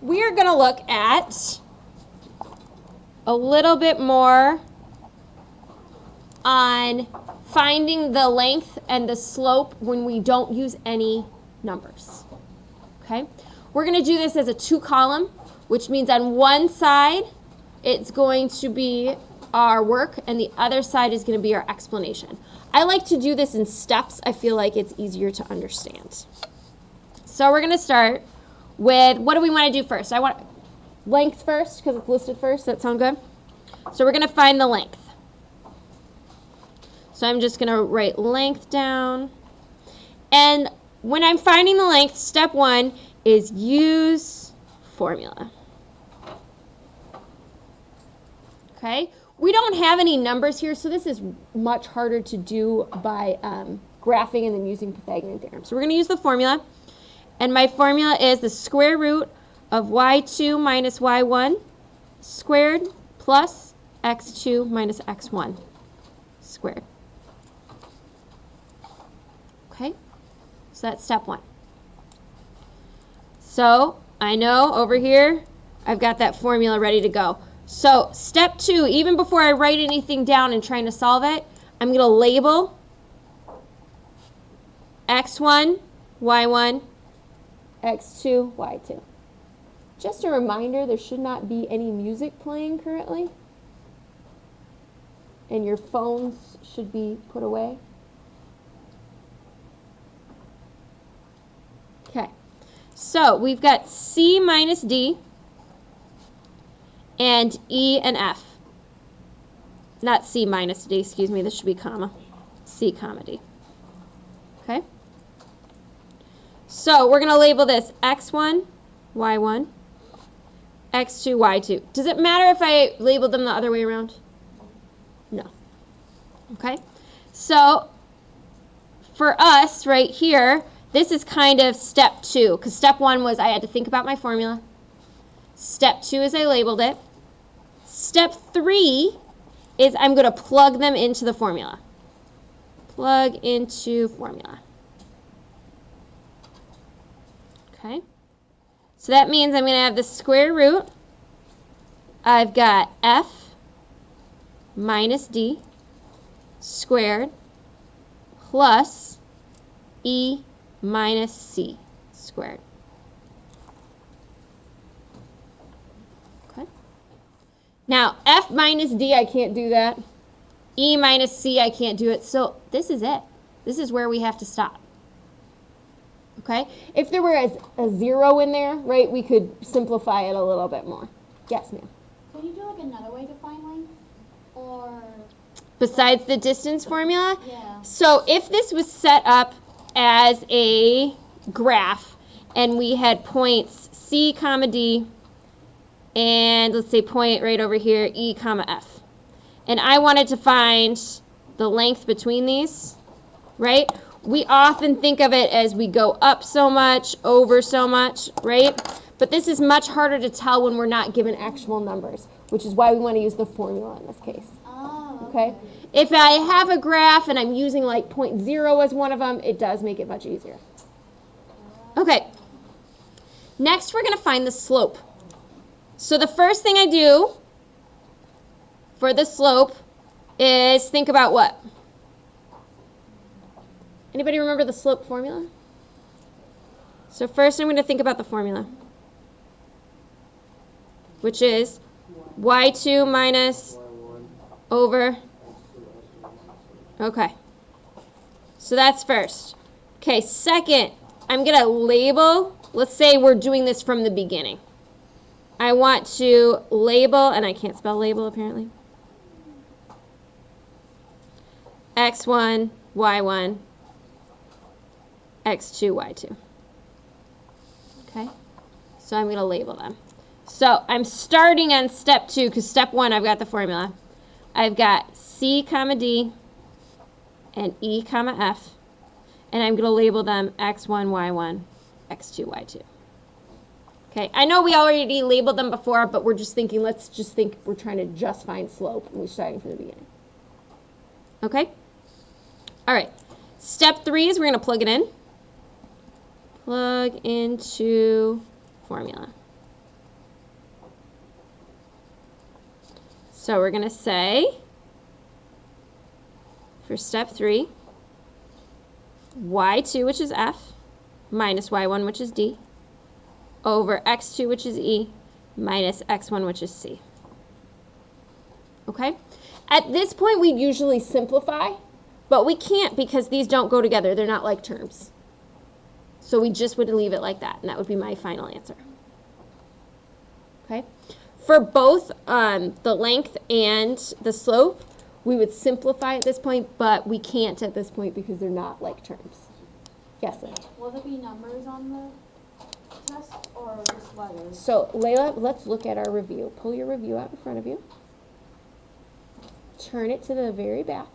we are going to look at a little bit more on finding the length and the slope when we don't use any numbers. Okay? We're going to do this as a 2-column, which means on one side it's going to be our work and the other side is going to be our explanation. I like to do this in steps. I feel like it's easier to understand. So we're going to start with, what do we want to do first? I want length first because it's listed first. Does that sound good? So we're going to find the length. So I'm just going to write length down. And when I'm finding the length, step 1 is use formula. Okay? We don't have any numbers here, so this is much harder to do by graphing and then using Pythagorean theorem. So we're going to use the formula. And my formula is the square root of y2 minus y1 squared plus x2 minus x1 squared. Okay? So that's step 1. So I know over here I've got that formula ready to go. So step 2, even before I write anything down and trying to solve it, I'm going to label x1, y1, x2, y2. Just a reminder, there should not be any music playing currently. And your phones should be put away. Okay, so we've got C minus D and E and F. Not C minus D, excuse me, this should be comma. C comma D. Okay? So we're going to label this x1, y1, x2, y2. Does it matter if I labeled them the other way around? No. Okay? So for us right here, this is kind of step 2, because step 1 was I had to think about my formula. Step 2 is I labeled it. Step 3 is I'm going to plug them into the formula. Plug into formula. Okay? So that means I'm going to have the square root. I've got f minus d squared plus e minus c squared. Okay. Now, f minus d, I can't do that. E minus c, I can't do it. So this is it. This is where we have to stop. Okay? If there were a 0 in there, right, we could simplify it a little bit more. Yes, ma'am. Can you do like another way to find length? Or Besides the distance formula? yeah. So if this was set up as a graph and we had points C comma D and let's say point right over here E comma F, and I wanted to find the length between these, right? We often think of it as we go up so much, over so much, right? But this is much harder to tell when we're not given actual numbers, which is why we want to use the formula in this case. Oh, Okay? If I have a graph and I'm using like 0.0 as one of them, it does make it much easier. Okay. Next, we're going to find the slope. So the first thing I do for the slope is think about what? Anybody remember the slope formula? So first I'm going to think about the formula, which is y2 minus over. Okay. So that's first. Okay, second, I'm going to label. Let's say we're doing this from the beginning. I want to label, and I can't spell label apparently. x1, y1, x2, y2. Okay? So I'm going to label them. So I'm starting on step 2 because step 1 I've got the formula. I've got C comma D and E comma F, and I'm going to label them x1, y1, x2, y2. Okay, I know we already labeled them before, but we're just thinking, let's just think we're trying to just find slope, and we're starting from the beginning. Okay? All right. Step 3 is we're going to plug it in. Plug into formula. So we're going to say, for step 3, y2, which is f, minus y1, which is d, over x2, which is e, minus x1, which is c. Okay? At this point, we'd usually simplify, but we can't because these don't go together. They're not like terms. So we just would leave it like that, and that would be my final answer. Okay? For both the length and the slope, we would simplify at this point, but we can't at this point because they're not like terms. Yes, Layla? will there be numbers on the test or just letters? So, Layla, let's look at our review. Pull your review out in front of you. Turn it to the very back.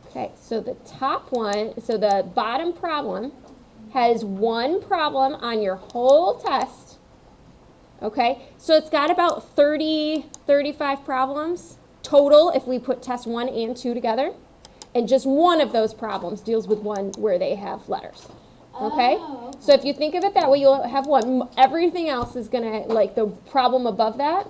Okay, so the top one, so the bottom problem has one problem on your whole test. Okay, so it's got about 30, 35 problems total if we put test 1 and 2 together. And just one of those problems deals with one where they have letters. Okay? Oh, okay. So if you think of it that way, you'll have one. Everything else is going to, like the problem above that,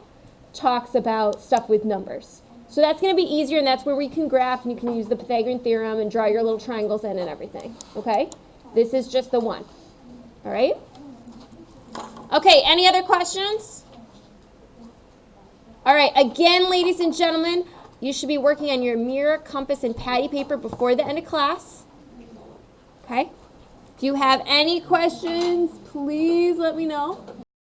talks about stuff with numbers. So that's going to be easier, and that's where we can graph, and you can use the Pythagorean theorem and draw your little triangles in and everything. Okay? This is just the one. All right? Okay, any other questions? All right, again, ladies and gentlemen, you should be working on your mirror, compass, and patty paper before the end of class. Okay? If you have any questions, please let me know.